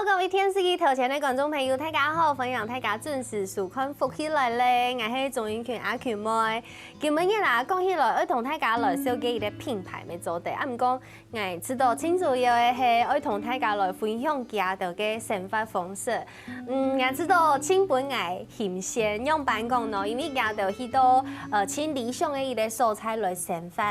各位电视机头前的观众朋友，大家好，欢迎大家准时收看福起来咧，我是钟英群阿群妹。今日啦，讲起来，要同大家来小介一个品牌的做题。唔讲，我知道最主要的是要同大家来分享家的嘅生活方式。我知道请本爱新鲜用办公咯，因为家的许多请理想的一个素材来生活。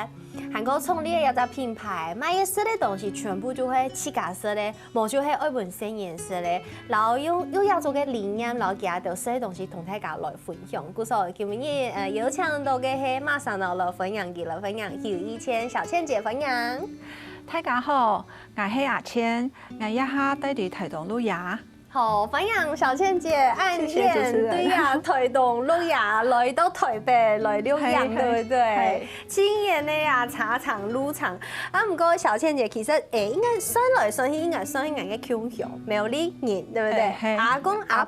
韩国创立一个品牌，买嘅色的东西全部就会起价色的，无就系爱本身颜色的，然后又要做嘅理念，然后家的色的东西同大家来分享。故所今日有请到嘅系马上来分享嘅来分享，由以前小倩姐分享。大家好，我是阿倩，我一下带伫台东路亚。好，分享小倩姐按键对呀，推动路亚来到台北来浏阳，对不对？亲眼的呀，茶厂、路厂。啊，不过小倩姐其实应该算来算去，应该算我嘅穷乡苗栗人，对不对？阿公阿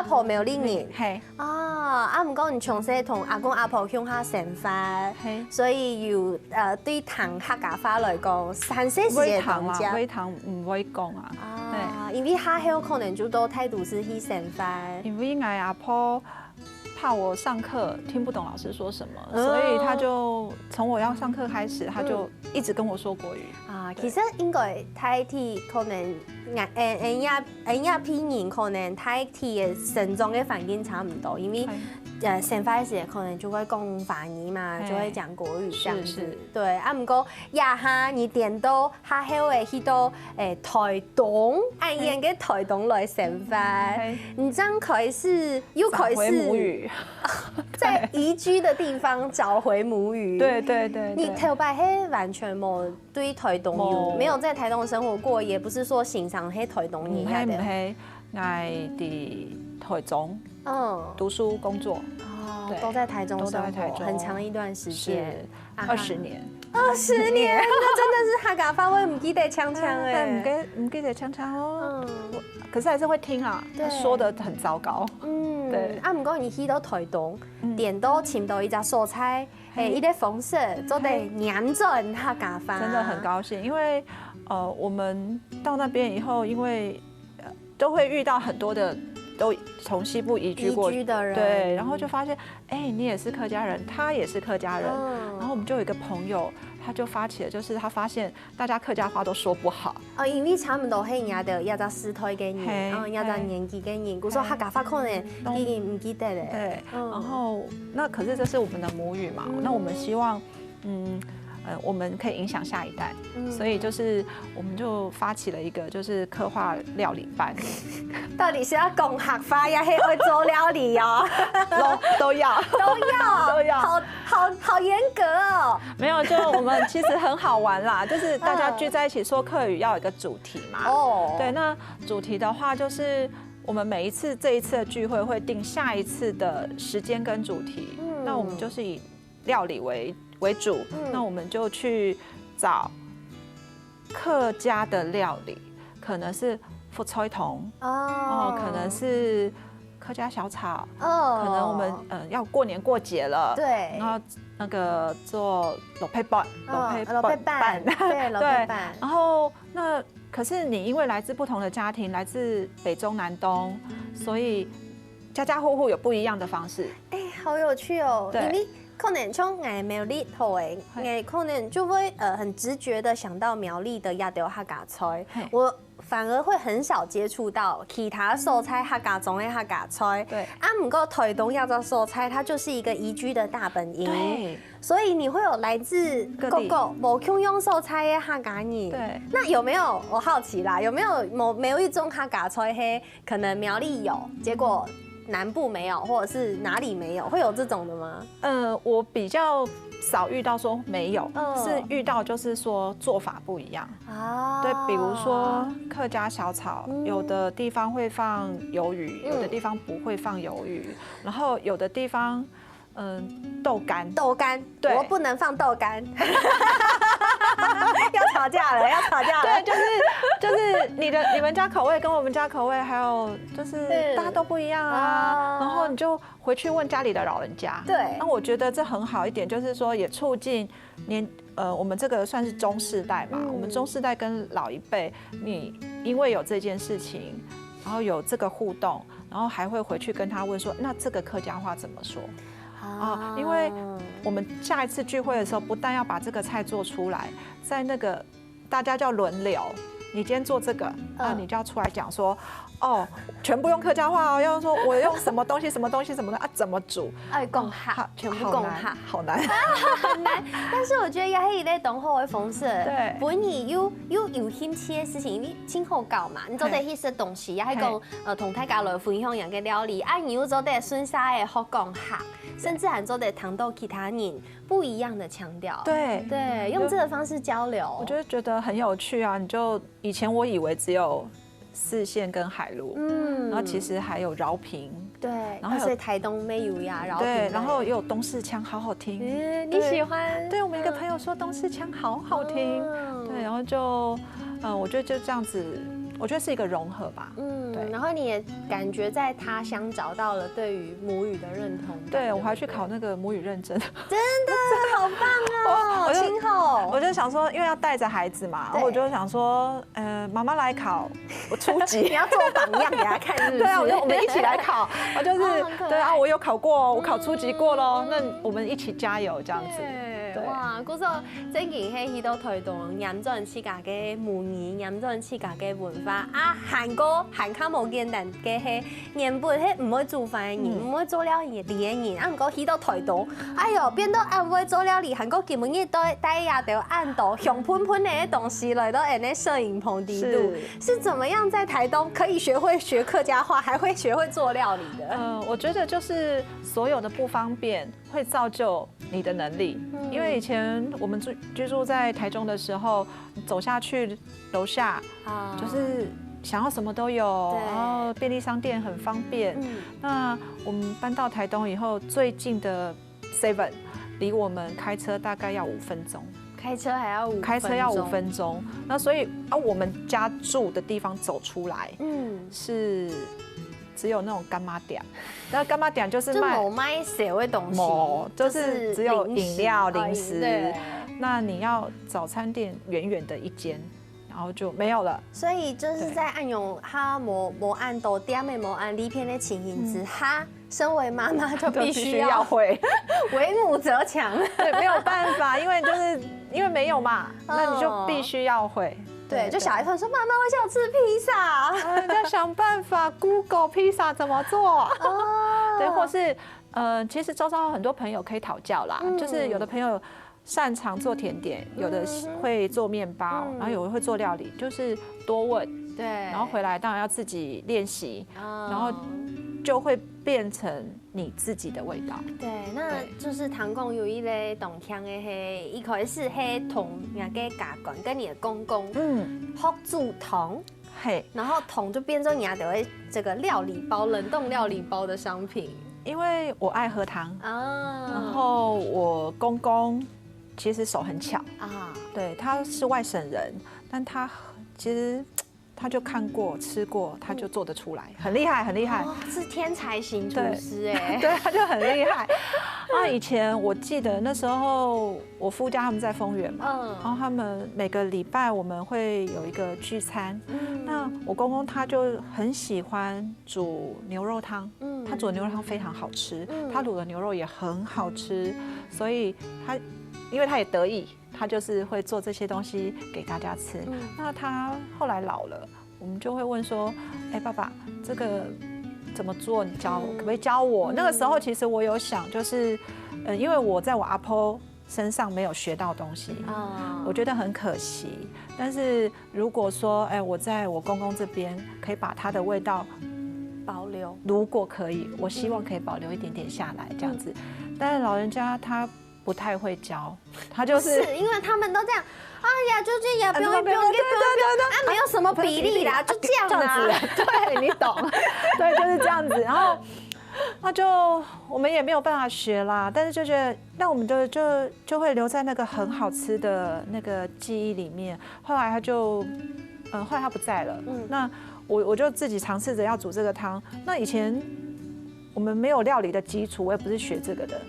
婆苗栗人。係。啊，不過你從細同阿公阿婆鄉下生活，所以要對糖客家話來講，很細時嘅同家。微糖唔會講啊。啊，因為下後可能就都態度是去生活。因為我阿婆怕我上課聽不懂老師說什麼，所以他就從我要上課開始，他就一直跟我說國語。啊，其實應該太體可能一批人可能太體嘅成長嘅環境差唔多，因為生活時可能就會講華語嘛，就會講國語這樣子。對，啊，不過呀哈，你點到下後嘅去到台東，按樣嘅台東來生活，你這樣開始又開始母語，在移居的地方找回母語。對對對，你頭擺係完全冇對台東沒有在台東生活過，也不是說欣賞喺台東一樣的。唔係，我喺台中。讀書工作都在台中生活很長一段時間，20年。20年，那真的是客家話，我唔記得腔腔哎，唔記得腔腔哦。可是還是會聽啊，他說得很糟糕。對。啊，唔過你去到台東，點到尋到一家蔬菜，一個風色，做得釀盡客家話，真的很高興，因為我們到那邊以後，因為都會遇到很多的。都從西部移居過的人，對，然後就發現，你也是客家人，他也是客家人，然後我們就有一個朋友，他就發起了，就是他發現大家客家話都說不好，因為差唔多係人哋一個時代嘅人，一個年紀嘅人，佢說客家話可能已經唔記得咧，對，然後那可是這是我們的母語嘛，那我們希望，我們可以影響下一代，所以就是我們就發起了一個就是客話料理班。到底是要講客話呀，還會做料理哦？都要，好嚴格哦。沒有，就我們其實很好玩啦，就是大家聚在一起說客語要有一個主題嘛。哦。對，那主題的話就是我們每一次這一次的聚會會定下一次的時間跟主題，那我們就是以料理為主，那我們就去找客家的料理，可能是福菜筒可能是客家小炒可能我們要過年過節了，對，然後那個做滷配飯，對，然後那可是你因為來自不同的家庭，來自北中南東，所以家家戶戶有不一樣的方式。好有趣哦，對。可能從苗栗頭可能就會很直覺的想到苗栗的一道客家菜，我反而會很少接觸到其他蔬菜客家種的客家菜。對，不過台東一道蔬菜，它就是一個宜居的大本營。對，所以你會有來自各個無共用蔬菜的客家人。對，那有沒有我好奇啦？有沒有一種客家菜係可能苗栗有，結果南部沒有，或者是哪裡沒有，會有這種的嗎？我比較少遇到說沒有，是遇到就是說做法不一樣啊。對，比如說客家小炒，有的地方會放魷魚，有的地方不會放魷魚，然後有的地方豆乾，對，我不能放豆乾。要吵架了，要吵架了。对，就是你们家口味跟我们家口味，还有就是大家都不一样啊。然后你就回去问家里的老人家。对。那我觉得这很好一点，就是说也促进我们这个算是中世代嘛，我们中世代跟老一辈，你因为有这件事情，然后有这个互动，然后还会回去跟他问说，那这个客家话怎么说？啊，因为我们下一次聚会的时候，不但要把这个菜做出来，在那个大家叫轮流，你今天做这个，那你就要出来讲说，哦，全部用客家话哦，要说我用什么东西、什么东西、什么的啊，怎么煮？哎，共哈，全部共哈，好难，很难。但是我觉得也可以在懂好的方式，对，本你有兴趣的事情，因为真好搞嘛，你做得迄些东西，也係講同大家來分享人嘅料理，啊，你又做得順沙嘅好講客，甚至還做得談到其他人不一樣的腔調，對，用這個方式交流，我就覺得很有趣啊。你就以前我以為只有四縣跟海陸，然後其實還有饒平，對，然後所以台東沒有呀，饒平，對，然後也有東勢腔，好好聽，你喜歡？對，我們一個朋友說東勢腔好好聽，對，然後就，我覺得就這樣子。我覺得是一個融合吧，對。然後你也感覺在他鄉找到了對於母語的認同，對，我還去考那個母語認證，真的好棒哦，親後。我就想說，因為要帶着孩子嘛，我就想說，媽媽來考，我初級，你要做榜樣給他看，是不是？對啊，我們一起來考，我就是對啊，我有考過，我考初級過咯，那我們一起加油，這樣子。哇，嗰個真係喺呢度推動鹽州人自家嘅母語，鹽州人自家嘅文化啊。韓卡冇簡單嘅係原本係唔會煮飯嘅人，唔會做料理嘅人，啊唔過呢度推動，哎呦變到唔會做料理，韓國根本亦都帶下到按到香噴噴嘅東西來到人哋攝影棚底度，是怎麼樣在台東可以學會學客家話，還會學會做料理的？我覺得就是所有的不方便會造就你的能力，因為以前我們居住在台中的時候，走下去樓下就是想要什麼都有，然後便利商店很方便。那我們搬到台東以後，最近的 Seven 離我們開車大概要5分鐘，開車還要5分鐘，開車要5分鐘。那所以我們家住的地方走出來，是只有那種柑仔店，那柑仔店就是賣小的東西，就是只有飲料零食。那你要早餐店遠遠的一間，然後就沒有了。所以就是在暗用他沒按到店的沒按禮片的情形之下，身為媽媽就必須要會，為母則強。對，沒有辦法，因為沒有嘛，那你就必須要會。對，就小孩突然說：“媽媽，我想吃披薩。”要想辦法 Google 披薩怎麼做。對，或是其實周遭很多朋友可以討教啦，就是有的朋友擅長做甜點，有的會做麵包，然後有的會做料理，就是多問，對，然後回來當然要自己練習，然後就會變成你自己的味道。對，那就是唐公有一個動聽的係，一開始係同人家家管跟你的公公學煮湯，嘿，然後湯就變成人家的這個料理包、冷凍料理包的商品。因為我愛喝湯啊，然後我公公其實手很巧啊，對，他是外省人，但他其實他就看過吃過，他就做得出來，很厲害，很厲害，是天才型廚師哎，對，他就很厲害。啊，以前我記得那時候我夫家他們在豐原嘛，然後他們每個禮拜我們會有一個聚餐，那我公公他就很喜歡煮牛肉湯，他煮的牛肉湯非常好吃，他滷的牛肉也很好吃，所以因為他也得意。他就是會做這些東西給大家吃。那他後來老了，我們就會問說：“哎，爸爸，這個怎麼做？你教我，可不可以教我？”那個時候其實我有想，就是因為我在我阿婆身上沒有學到東西，我覺得很可惜。但是如果說，哎，我在我公公這邊可以把他的味道保留，如果可以，我希望可以保留一點點下來，這樣子。但是老人家他不太會教，他就是因為他們都這樣，哎呀，就這樣，不用，啊，沒有什麼比例啦，就這樣子，對，你懂，對，就是這樣子。然後那就我们也没有办法学啦，但是就觉得，那我们就会留在那个很好吃的那个记忆里面。后来后来他不在了，那我就自己尝试着要煮这个汤。那以前我们没有料理的基础，我也不是学这个的，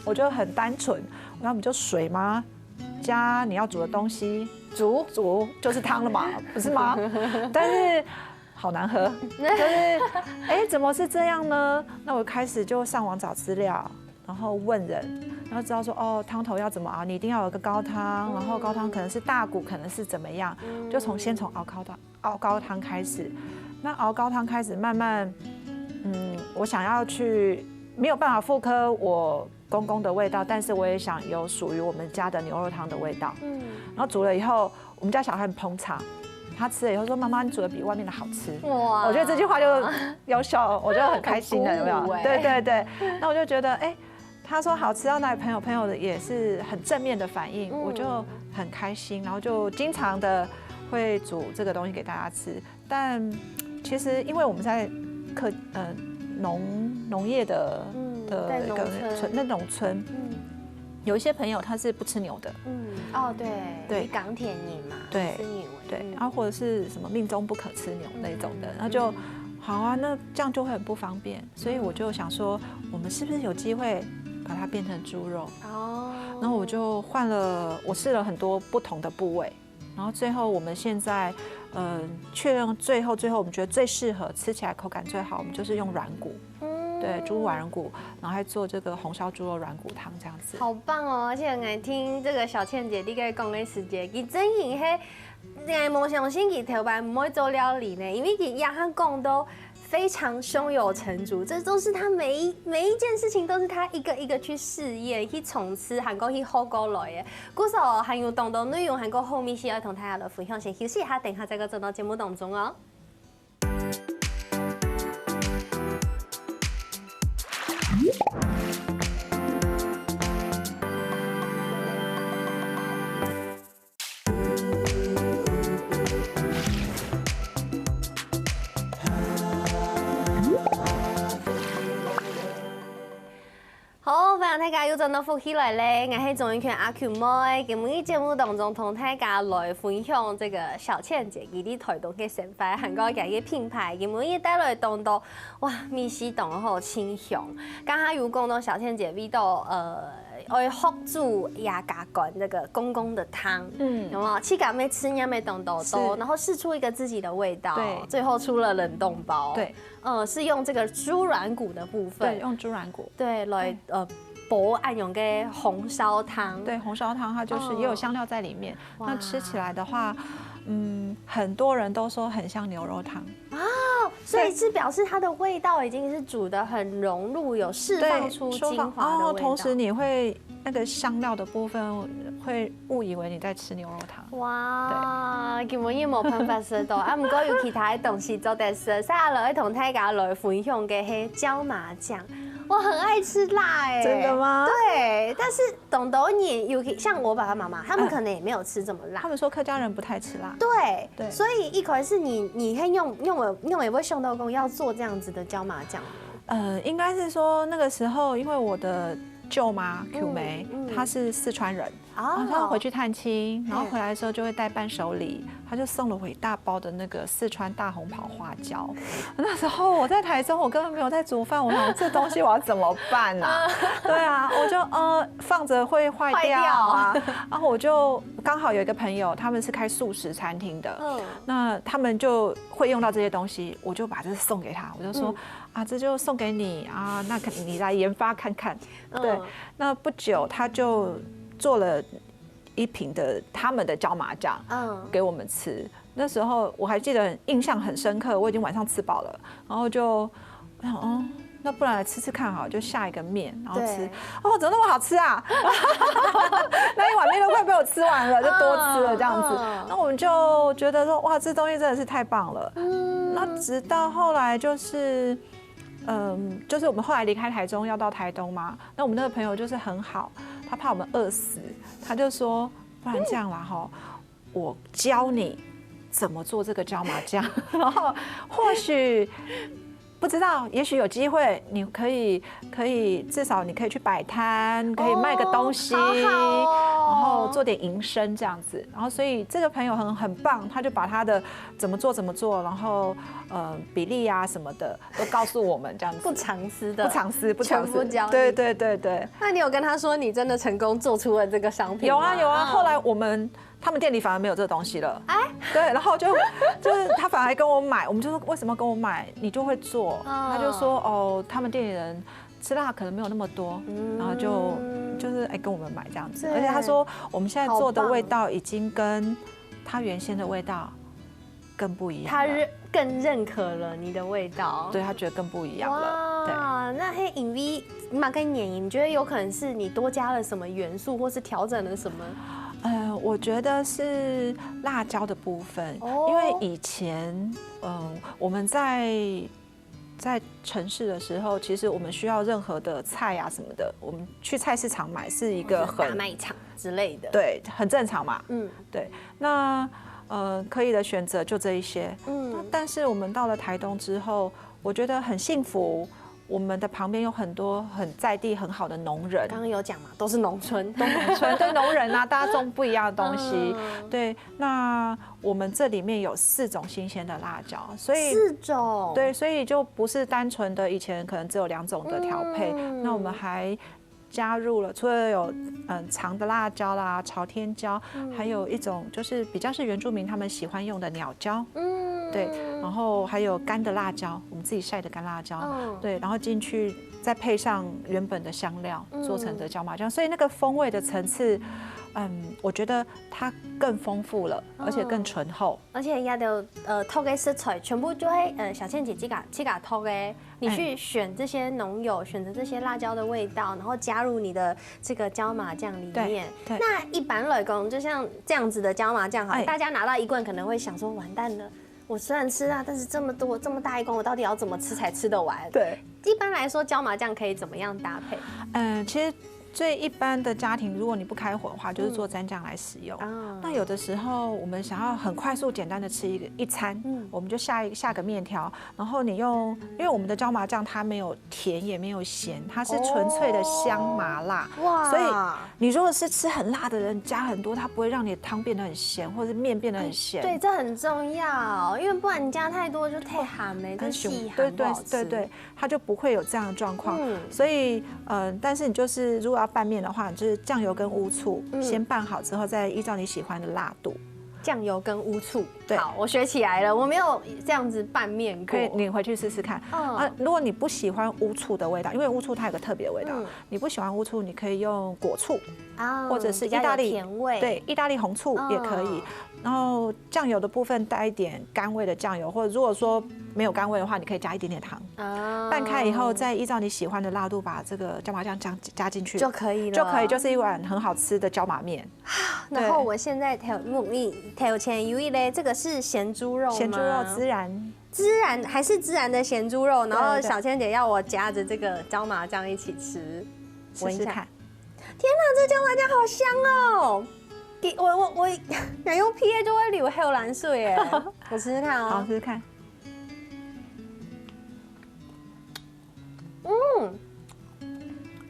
我就很单纯，那我们就水吗？加你要煮的东西，煮就是汤了嘛，不是吗？但是好难喝，就是怎么是这样呢？那我开始就上网找资料，然后问人，然后知道说哦，汤头要怎么熬，你一定要有个高汤，然后高汤可能是大骨，可能是怎么样，就先从熬高汤开始。那熬高汤开始慢慢，我想要去没有办法复刻我公公的味道，但是我也想有属于我们家的牛肉汤的味道。然后煮了以后，我们家小孩很捧场，他吃了以后说：“妈妈，你煮的比外面的好吃。”哇！我觉得这句话就优秀，我就很开心了，有没有？对对对。那我就觉得，他说好吃到哪里，朋友的也是很正面的反应，我就很开心，然后就经常的会煮这个东西给大家吃。但其实因为我们在农业的一个那种村，有一些朋友他是不吃牛的，对，港铁你嘛，对，然后或者是什么命中不可吃牛那种的，然后就好啊，那这样就会很不方便，所以我就想说，我们是不是有机会把它变成猪肉？然后我就我试了很多不同的部位，然后最后我们现在确认最后我们觉得最适合吃起来口感最好，我们就是用软骨。对，猪软骨，然后还做这个红烧猪肉软骨汤这样子，好棒哦！而且我听这个小倩姐你在讲的时间，伊真型迄，梦想先伊头版不会做料理呢，因为伊亚他讲都非常胸有成竹，这都是他每一件事情都是他一个一个去试验，去从此韩国去好过来的。故事还有当中内容，韩国后面是要同大家来分享，先休息一下，等下再个走到节目当中哦。好，欢迎大家又转到福起来咧！我是钟永权阿 Q 妹，今日节目当中同大家来分享这个小倩姐伊伫台东嘅先发韩国家嘅品牌，今日带来当到哇，米西冻好清香。刚刚有讲到小倩姐味道，会福煮鸭嘎管那个公公的汤，有没有？气感没吃，也没懂豆豆，然后试出一个自己的味道，对，最后出了冷冻包，对，是用这个猪软骨的部分，对，用猪软骨，对，来博爱用嘅红烧汤，对，红烧汤它就是也有香料在里面，那吃起来的话，很多人都说很像牛肉汤所以是表示它的味道已经是煮得很融入，有释放出精华的味道。同时你会那个香料的部分会误以为你在吃牛肉汤。哇，根本也冇办法说到啊！不过有其他的东西做得说，下来同大家来分享嘅係椒麻酱。我很爱吃辣哎，真的吗？对，但是懂你有像我爸爸妈妈，他们可能也没有吃这么辣。他们说客家人不太吃辣。对，所以一口是你可以用也不会熊豆公要做这样子的椒麻酱吗？应该是说那个时候，因为我的舅妈 Q 梅，她是四川人，她回去探亲，然后回来的时候就会带伴手礼，她就送了我一大包的那个四川大红袍花椒。那时候我在台中，我根本没有在煮饭，我想这东西我要怎么办啊？对啊，我就放着会坏掉啊。然后我就刚好有一个朋友，他们是开素食餐厅的，那他们就会用到这些东西，我就把这送给他，我就说啊，这就送给你啊，那你来研发看看。对，那不久他就做了一瓶的他们的椒麻酱，给我们吃。那时候我还记得印象很深刻，我已经晚上吃饱了，然后我想那不然来吃吃看好，就下一个面，然后吃。怎么那么好吃啊？那一碗面都快被我吃完了，就多吃了这样子。那我们就觉得说，哇，这东西真的是太棒了。那直到后来就是我们后来离开台中要到台东嘛，那我们那个朋友就是很好，他怕我们饿死，他就说，不然这样啦我教你怎么做这个椒麻酱，然后或许不知道，也许有机会，你可以至少你可以去摆摊，可以卖个东西，然后做点营生这样子。然后所以这个朋友很棒，他就把他的怎么做，然后比例啊什么的都告诉我们这样子。不藏私的，不藏私，对。那你有跟他说你真的成功做出了这个商品吗？有啊。后来他们店里反而没有这个东西了。对，然后就是他反而还跟我买，我们就说为什么跟我买？你就会做。他就说哦，他们店里人吃辣可能没有那么多，然后就是跟我们买这样子。而且他说我们现在做的味道已经跟他原先的味道更不一样了。他更认可了你的味道，对他觉得更不一样了。对，那黑隐 V 马跟眼影，你觉得有可能是你多加了什么元素，或是调整了什么？我觉得是辣椒的部分，因为以前我们在城市的时候，其实我们需要任何的菜啊什么的，我们去菜市场买是一个大卖场之类的，对，很正常嘛。对。那可以的选择就这一些。但是我们到了台东之后，我觉得很幸福。我们的旁边有很多很在地很好的农人，刚刚有讲嘛，都是农村，对农人啊，大家种不一样的东西。对，那我们这里面有4种新鲜的辣椒，所以4种，对，所以就不是单纯的以前可能只有2种的调配，那我们还加入了除了有长的辣椒啦、朝天椒，还有一种就是比较是原住民他们喜欢用的鸟椒。对，然后还有干的辣椒，我们自己晒的干辣椒，对，然后进去再配上原本的香料做成的椒麻酱，所以那个风味的层次，我觉得它更丰富了，而且更醇厚，而且也有偷的食材，全部就会小倩姐去给偷的，你去选这些农友，选择这些辣椒的味道，然后加入你的这个椒麻酱里面。那一般来讲，就像这样子的椒麻酱，好，大家拿到1罐可能会想说，完蛋了。我虽然吃辣，但是这么大1罐，我到底要怎么吃才吃得完？对，一般来说，椒麻酱可以怎么样搭配？其实最一般的家庭，如果你不开火的话，就是做蘸酱来使用。那有的时候我们想要很快速、简单的吃一餐，我们就下个面条，然后你因为我们的椒麻酱它没有甜也没有咸，它是纯粹的香麻辣，所以你如果是吃很辣的人，加很多，它不会让你的汤变得很咸，或者面变得很咸。对，这很重要，因为不然你加太多就太咸了，跟细咸不好吃。对，它就不会有这样的状况。所以但是你就是如果要拌面的话，就是酱油跟乌醋先拌好之后，再依照你喜欢的辣度。酱油跟乌醋，好，我学起来了。我没有这样子拌面过，可以你回去试试看。如果你不喜欢乌醋的味道，因为乌醋它有个特别的味道，你不喜欢乌醋，你可以用果醋或者是意大利甜味，对，意大利红醋也可以。然后酱油的部分带一点甘味的酱油，或者如果说没有甘味的话，你可以加一点点糖。拌开以后，再依照你喜欢的辣度把这个椒麻酱加进去就可以了，就是一碗很好吃的椒麻面。然后我现在调前有一嘞，这个是咸猪肉吗？咸猪肉孜然还是孜然的咸猪肉，然后小千姐要我夹着这个椒麻酱一起吃，试试看。天哪，这椒麻酱好香哦！我想用 PA 就会流黑蓝水耶，我试试看哦。好，试试看。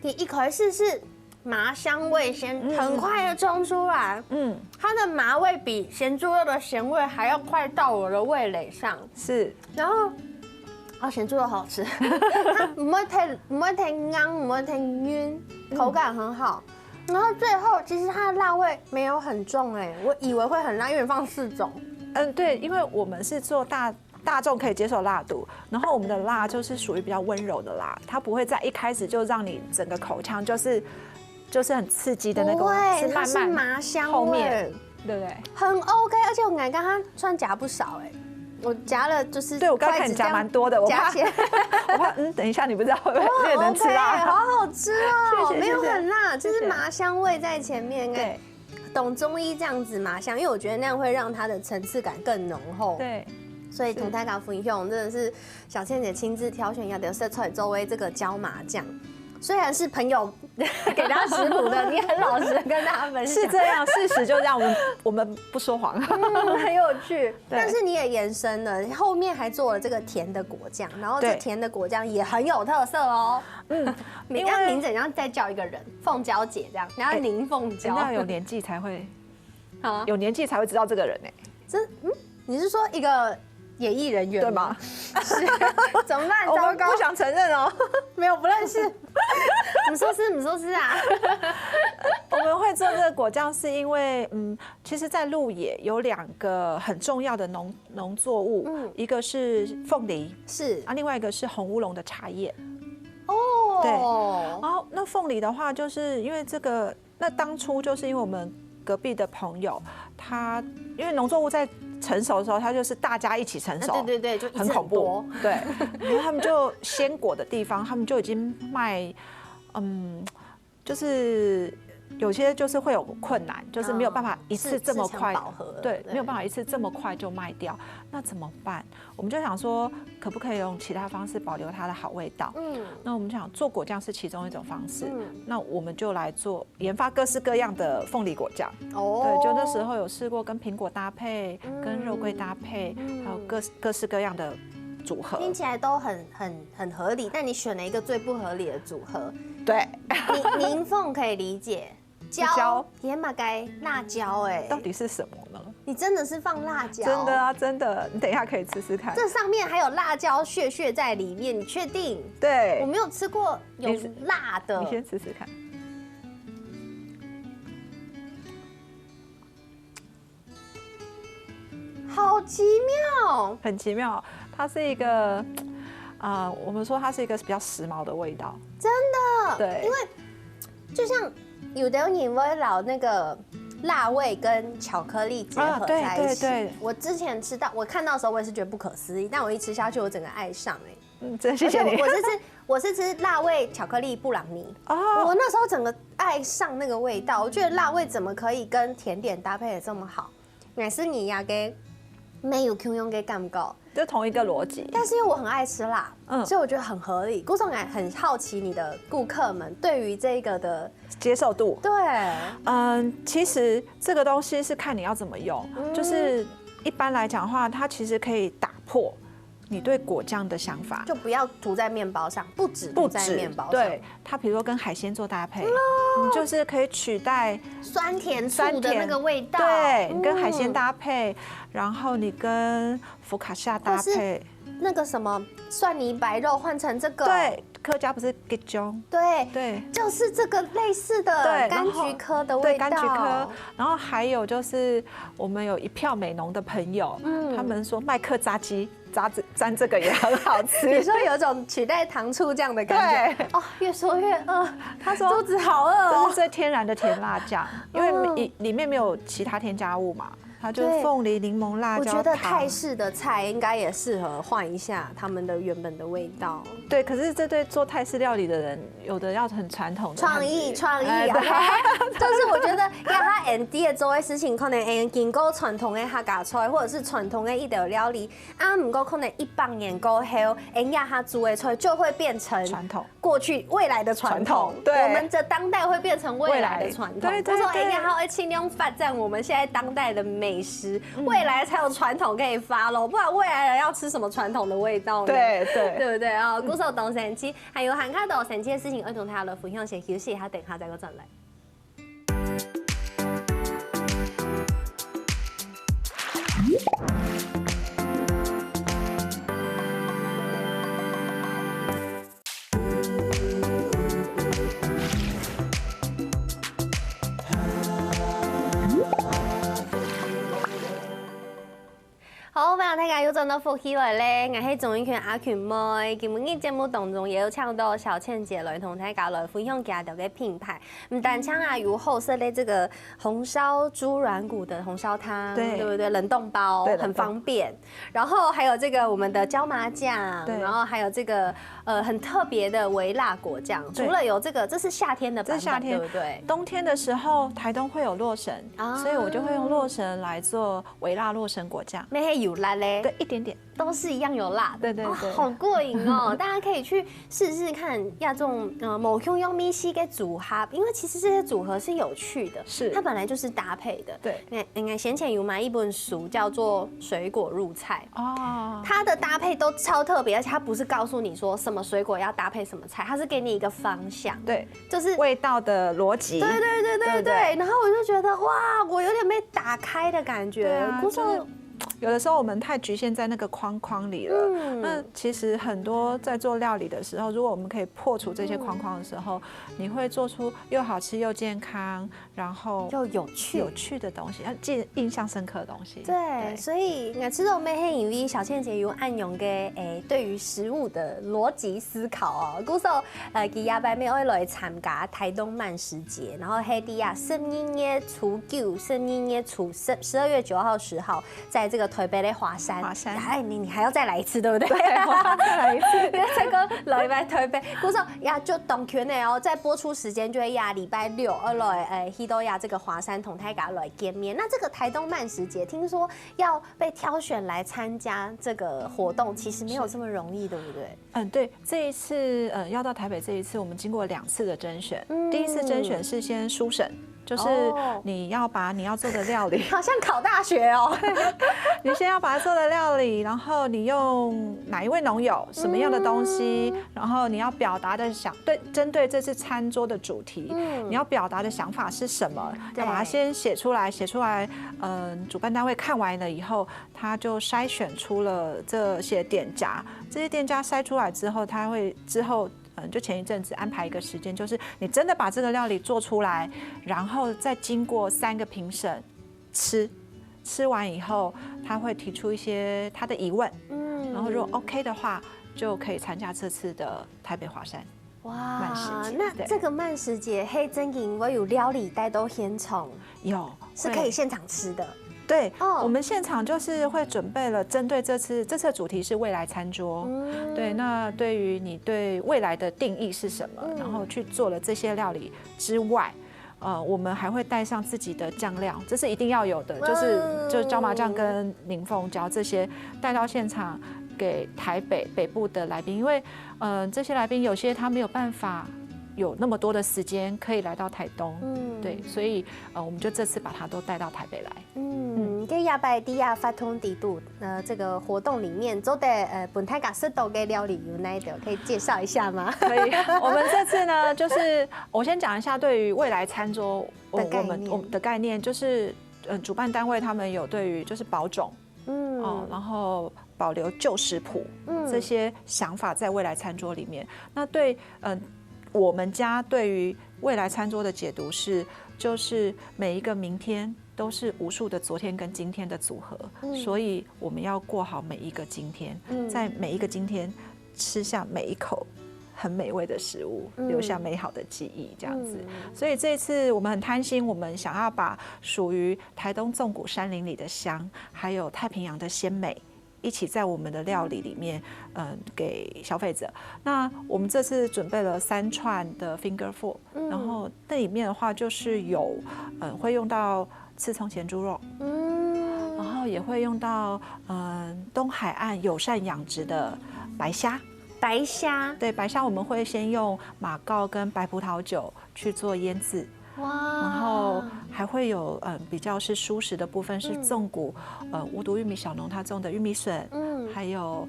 你一开始是麻香味先很快的冲出来，它的麻味比咸猪肉的咸味还要快到我的味蕾上，是。然后咸猪肉好吃，它不会太硬，不会太晕，口感很好。然后最后其实它的辣味没有很重我以为会很辣，因为放4种。对，因为我们是做大众可以接受辣度，然后我们的辣就是属于比较温柔的辣，它不会在一开始就让你整个口腔就是很刺激的那种，是慢慢麻香后面，对不对？很 OK， 而且我刚刚算夹不少我夹了就是对我刚看你夹蛮多的，我怕等一下你不知道会不会能吃辣，好好吃哦，没有很辣，就是麻香味在前面。对，懂中医这样子麻香，因为我觉得那样会让它的层次感更浓厚。对。所以同泰港福音用真的是小倩姐亲自挑选要的色彩周围这个椒麻酱，虽然是朋友给他食谱的，你很老实的跟大家分享。是这样，事实就这样，我们不说谎。很有趣。但是你也延伸了，后面还做了这个甜的果酱，然后这甜的果酱也很有特色哦。你要名字，然后再叫一个人，凤娇姐这样，然后林凤娇。要有年纪才会，有年纪才会知道这个人哎。你是说一个演艺人员对吗？是，怎么办？我糟糕，不想承认哦。没有不认识。你说是啊。我们会做这个果酱，是因为其实，在鹿野有2个很重要的农作物，一个是凤梨，是另外一个是红乌龙的茶叶。哦，对。然后那凤梨的话，就是因为这个，那当初就是因为我们隔壁的朋友，他因为农作物在成熟的时候，它就是大家一起成熟，对，就很恐怖，对。然后他们就鲜果的地方，他们就已经卖，就是有些就是会有困难，就是没有办法一次这么快，对，没有办法一次这么快就卖掉，那怎么办？我们就想说，可不可以用其他方式保留它的好味道？那我们想做果酱是其中一种方式，那我们就来研发各式各样的凤梨果酱。对，就那时候有试过跟苹果搭配，跟肉桂搭配，还有各式各样的组合，听起来都很合理。但你选了一个最不合理的组合。对，宁凤可以理解。椒、野马该辣椒，到底是什么呢？你真的是放辣椒？真的啊，真的。你等一下可以吃吃看。这上面还有辣椒屑在里面，你确定？对，我没有吃过有辣的。你先吃吃看。好奇妙，很奇妙。它是一个，我们说它是一个比较时髦的味道。真的，对，因为就像。有的人会老那个辣味跟巧克力结合在一起。对，我之前吃到，我看到的时候我也是觉得不可思议，但我一吃下去，我整个爱上真谢谢你。我是吃辣味巧克力布朗尼。我那时候整个爱上那个味道，我觉得辣味怎么可以跟甜点搭配的这么好？乃是你呀给没有 Q 用给干够。就同一个逻辑，但是因为我很爱吃辣，所以我觉得很合理。顾总感很好奇你的顾客们对于这个的接受度。对，其实这个东西是看你要怎么用。就是一般来讲的话，它其实可以打破你对果酱的想法，就不要涂在面包上，不止涂在面包上。对，它比如说跟海鲜做搭配，你就是可以取代酸甜醋的那个味道。对，你跟海鲜搭配，然后你跟福卡夏搭配，那个什么蒜泥白肉换成这个。对，客家不是吉中。对，就是这个类似的柑橘科的味道。对，柑橘科。然后还有就是我们有一票美浓的朋友，他们说麦克炸鸡。沾这个也很好吃。你说有种取代糖醋酱的感觉。哦，越说越饿。他说肚子好饿哦。这是最天然的甜辣酱，因为里面没有其他添加物嘛。它就是凤梨、柠檬、辣椒。我觉得泰式的菜应该也适合换一下他们的原本的味道。对，可是这对做泰式料理的人，有的要很传统的创意啊。就是我觉得要他 ND 的做的事情，可能经过传统的客家菜，或者是传统的一道料理，不过可能100年过后，要他做的菜就会变成传统，过去未来的传统。对，我们的当代会变成未来的传统。对，说要他会尽量发展我们现在当代的美食，未来才有传统可以发咯，不然未来人要吃什么传统的味道呢？对不对啊？鼓手懂神奇，还有喊卡懂神奇的事情，儿童台的分享先休息一下，等下再个转来。好，欢迎大家又转到福起來咧，我係總演權阿權妹。今日嘅節目當中也有請到小倩姐來同大家來分享家的嘅品牌。但請啊，有後設的這個紅燒豬軟骨的紅燒湯，對不對？冷凍包很方便。然後還有這個我們的椒麻醬，然後還有這個很特別的微辣果醬。除了有這個，這是夏天的版本，夏天對不對？冬天的時候，台東會有洛神，所以我就會用洛神來做微辣洛神果醬。有辣嘞，對，一点点，都是一样有辣的。对对对，好过瘾哦！大家可以去试试看，要这种某 Q 用咪西给组合，因为其实这些组合是有趣的，是它本来就是搭配的。对，应该先前有买一本书叫做《水果入菜》哦，它的搭配都超特别，而且它不是告诉你说什么水果要搭配什么菜，它是给你一个方向，对，就是味道的逻辑。对对对对对。然后我就觉得哇，我有点被打开的感觉。对啊，就是有的时候我们太局限在那个框框里了。那其实很多在做料理的时候，如果我们可以破除这些框框的时候，你会做出又好吃又健康，然后又有趣的东西，记印象深刻的东西。对，所以吃肉妹黑因为小倩姐有暗用嘅对于食物的逻辑思考哦。古时候佢亚伯妹会来参加台东慢食节，然后黑迪亚12月初9、12月初12月9号、10号，在这个台北的华山。哎，你还要再来一次，对不对？对，我要再来一次。这个礼拜台北，古时候呀就当权的哦，在播出时间就会呀礼拜6而来希多亚这个华山同泰嘎来见面。那这个台东慢食节，听说要被挑选来参加这个活动，其实没有这么容易，对不对？对，这一次要到台北这一次，我们经过2次的甄选。第一次甄选是先初审。就是你要把你要做的料理，好像考大学哦。你先要把它做的料理，然后你用哪一位农友什么样的东西，然后你要表达的针对这次餐桌的主题，你要表达的想法是什么，要把它先写出来，主办单位看完了以后，他就筛选出了这些店家，这些店家筛出来之后，他会之后。就前一阵子安排一个时间，就是你真的把这个料理做出来，然后再经过3个评审吃完以后，他会提出一些他的疑问，然后如果 OK 的话，就可以参加这次的台北华山慢食节。那这个慢食节黑真营我有料理带都现场，有是可以现场吃的。对，我们现场就是会准备了针对这次的主题是未来餐桌，对，那对于你对未来的定义是什么，然后去做了这些料理之外，我们还会带上自己的酱料，这是一定要有的，就是椒麻酱跟柠檬椒这些带到现场给台北部的来宾，因为这些来宾有些他没有办法。有那么多的时间可以来到台东，对，所以我们就这次把它都带到台北来。跟亚拜迪亚发通底度，这个活动里面做的本台港式豆给料理有哪一点可以介绍一下吗？可以，我们这次呢，就是我先讲一下对于未来餐桌我们的概念，就是主办单位他们有对于就是保种，然后保留旧食谱，这些想法在未来餐桌里面。那对我们家对于未来餐桌的解读是，就是每一个明天都是无数的昨天跟今天的组合，所以我们要过好每一个今天，在每一个今天吃下每一口很美味的食物，留下美好的记忆，这样子。所以这次我们很贪心，我们想要把属于台东纵谷山林里的香，还有太平洋的鲜美。一起在我们的料理里面，给消费者。那我们这次准备了3串的 finger food，然后那里面的话就是有，会用到刺葱咸猪肉，然后也会用到，东海岸友善养殖的白虾。对，白虾我们会先用马告跟白葡萄酒去做腌制。然后还会有比较是蔬食的部分是纵谷无毒玉米小农他种的玉米笋，还有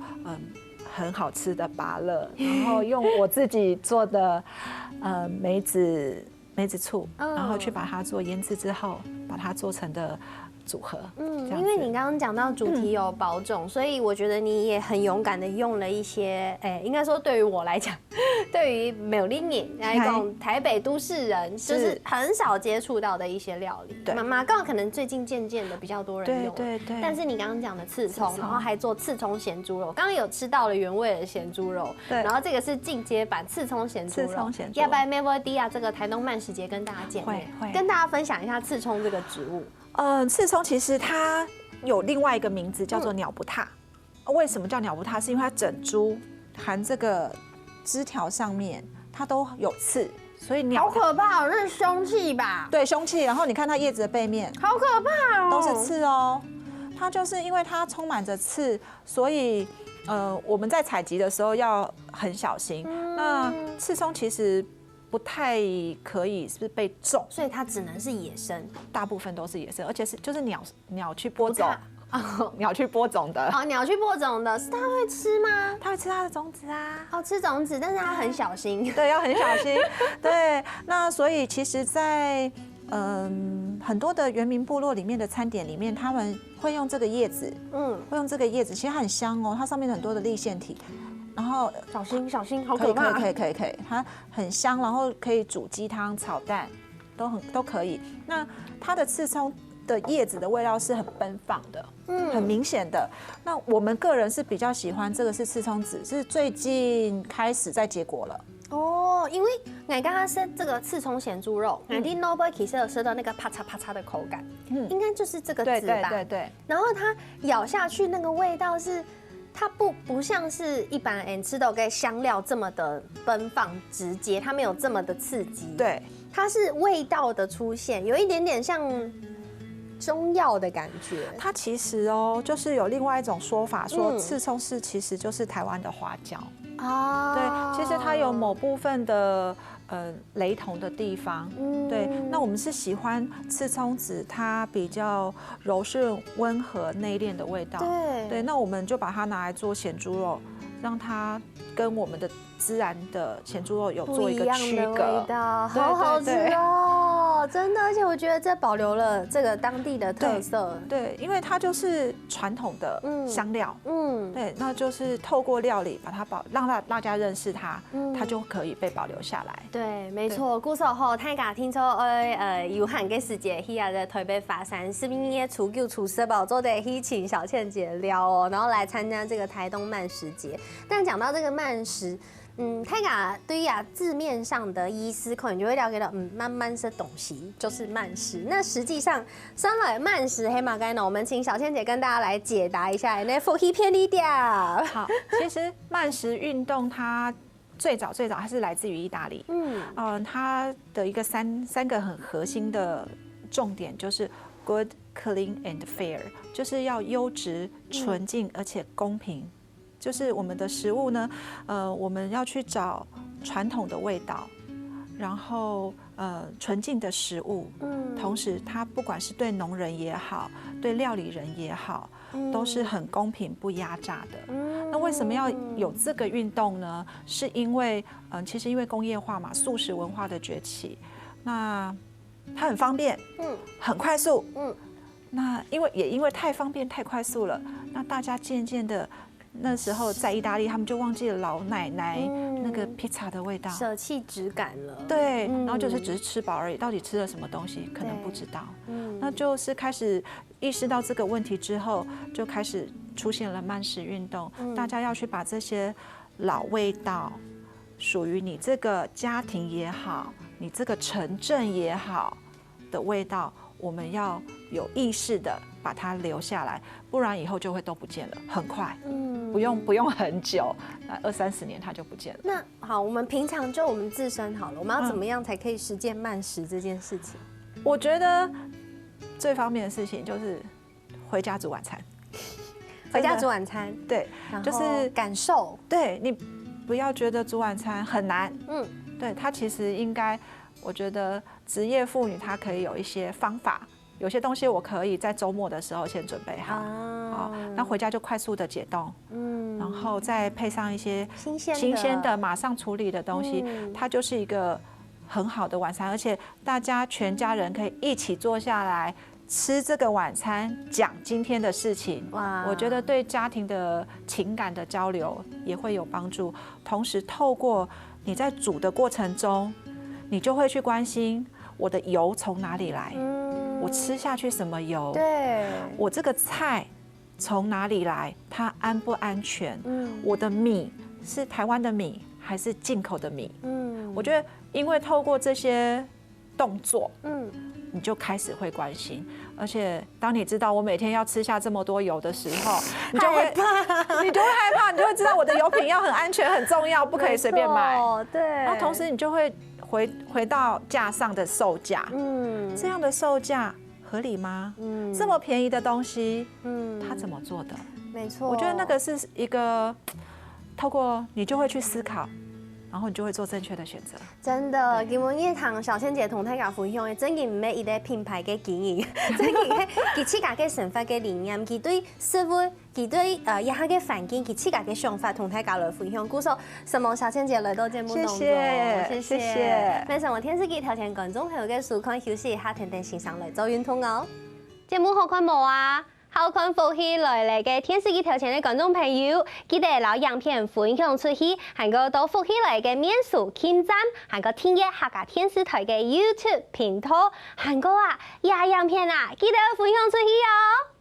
很好吃的芭乐，然后用我自己做的梅子醋，然后去把它做腌制之后，把它做成的组合。因为你刚刚讲到主题有保种，所以我觉得你也很勇敢的用了一些，应该说对于我来讲，对于美丽你那种台北都市人，就是很少接触到的一些料理。对，马告可能最近渐渐的比较多人用。对。但是你刚刚讲的刺葱，然后还做刺葱咸猪肉，刚刚有吃到了原味的咸猪肉，然后这个是进阶版刺葱咸猪肉。要不然 Melody 这个台东慢食节跟大家见面，跟大家分享一下刺葱这个植物。刺葱其实它有另外一个名字叫做鸟不踏。为什么叫鸟不踏？是因为它整株含这个枝条上面它都有刺，所以鸟好可怕哦，这是凶器吧？对，凶器。然后你看它叶子的背面，好可怕哦，都是刺哦。它就是因为它充满着刺，所以我们在采集的时候要很小心。那刺葱其实不太可以是被种，所以它只能是野生，大部分都是野生，而且就是鸟去播种。鸟去播种的哦，鸟去播种的，是它会吃吗？它会吃它的种子啊。哦，吃种子，但是它很小心。对，要很小心。对，那所以其实，在很多的原民部落里面的餐点里面，他们会用这个叶子，会用这个叶子，其实它很香哦，它上面有很多的粒线体。然后小心，好可怕。可以，它很香，然后可以煮鸡汤、炒蛋，都可以。那它的刺葱的叶子的味道是很奔放的，很明显的。那我们个人是比较喜欢这个是刺葱籽，是最近开始在结果了。哦，因为我刚刚吃这个刺葱咸猪肉，我的 Noble 其实有吃到那个啪嚓啪嚓的口感，应该就是这个籽吧？对。然后它咬下去那个味道是，它不像是一般人吃到跟香料这么的奔放直接，它没有这么的刺激。对，它是味道的出现，有一点点像中药的感觉。它其实就是有另外一种说法，说刺葱是其实就是台湾的花椒。对，其实它有某部分的雷同的地方。对，那我们是喜欢刺葱籽，它比较柔顺、温和、内敛的味道。对，那我们就把它拿来做咸猪肉，让它跟我们的孜然的咸猪肉有做一个区隔。好好吃哦，真的，而且我觉得这保留了这个当地的特色。对，因为它就是传统的香料。对，那就是透过料理把它让大家认识它，它就可以被保留下来。对，没错。古时候大家聽說有閒嘅時節，去啊在台北發山，是邊嘅除舊除濕寶做得去請小倩姐聊哦，然後來參加這個台東慢食節。但講到這個慢食，泰嘎對於字面上的意思，可能就會了解到，慢慢是東西，就是慢食。那實際上，上來慢食黑馬該呢，我們請小倩姐跟大家來解答一下，那福氣偏離掉。好，其實慢食運動它最早它是來自於意大利。它的一個三個很核心的重點就是 good, clean and fair， 就是要優質、純淨而且公平。就是我們的食物呢，我們要去找傳統的味道，然後純淨的食物，同時它不管是對農人也好，對料理人也好，都是很公平不壓榨的。那為什麼要有這個運動呢？是因為其實因為工業化嘛，素食文化的崛起，那它很方便，很快速，那因為太方便太快速了，那大家漸漸的。那時候在意大利，他們就忘記了老奶奶那個披薩的味道，捨棄質感了。對，然後就是只是吃飽而已，到底吃了什麼東西可能不知道。那就是開始意識到這個問題之後，就開始出現了慢食運動，大家要去把這些老味道，屬於你這個家庭也好，你這個城鎮也好的味道，我們要有意識的把它留下來，不然以後就會都不見了，很快。不用很久，20-30年它就不見了。那好，我們平常就我們自身好了，我們要怎麼樣才可以實踐慢食這件事情？我覺得最方便的事情就是回家煮晚餐。回家煮晚餐，對，就是感受。對，你不要覺得煮晚餐很難。對，它其實應該，我覺得職業婦女她可以有一些方法。有些東西我可以在週末的時候先準備好，那回家就快速的解凍，然後再配上一些新鮮的馬上處理的東西，它就是一個很好的晚餐，而且大家全家人可以一起坐下來吃這個晚餐，講今天的事情，我覺得對家庭的情感的交流也會有幫助。同時透過你在煮的過程中，你就會去關心我的油從哪裡來。我吃下去什麼油？對，我這個菜從哪裡來？它安不安全？我的米是台灣的米還是進口的米？我覺得因為透過這些動作，你就開始會關心，而且當你知道我每天要吃下這麼多油的時候，你就會害怕，你就會知道我的油品要很安全很重要，不可以隨便買。對，然後同時你就會回到架上的售價，這樣的售價合理吗？这么便宜的东西，他怎么做的？没错，我觉得那个是一个透过你就会去思考。然后你就会做正确的选择。真的，今日一堂小倩姐同大家分享的，真嘅唔係一個品牌嘅經營，真嘅佢自家嘅想法嘅理念，佢對社會，佢對一下嘅環境，佢自家嘅想法同大家來分享。故說，希望小倩姐來到節目當中，謝謝。那上我電視機頭前觀眾朋友嘅收看休息一下，停停先上嚟做運動哦。節目好看冇啊？好看福氣來嘅電視機頭前嘅觀眾朋友，記得攞影片分享出去，還個到福氣來嘅面書網站，還個訂閱客家電視台嘅 YouTube 頻道，還個影片記得分享出去哦。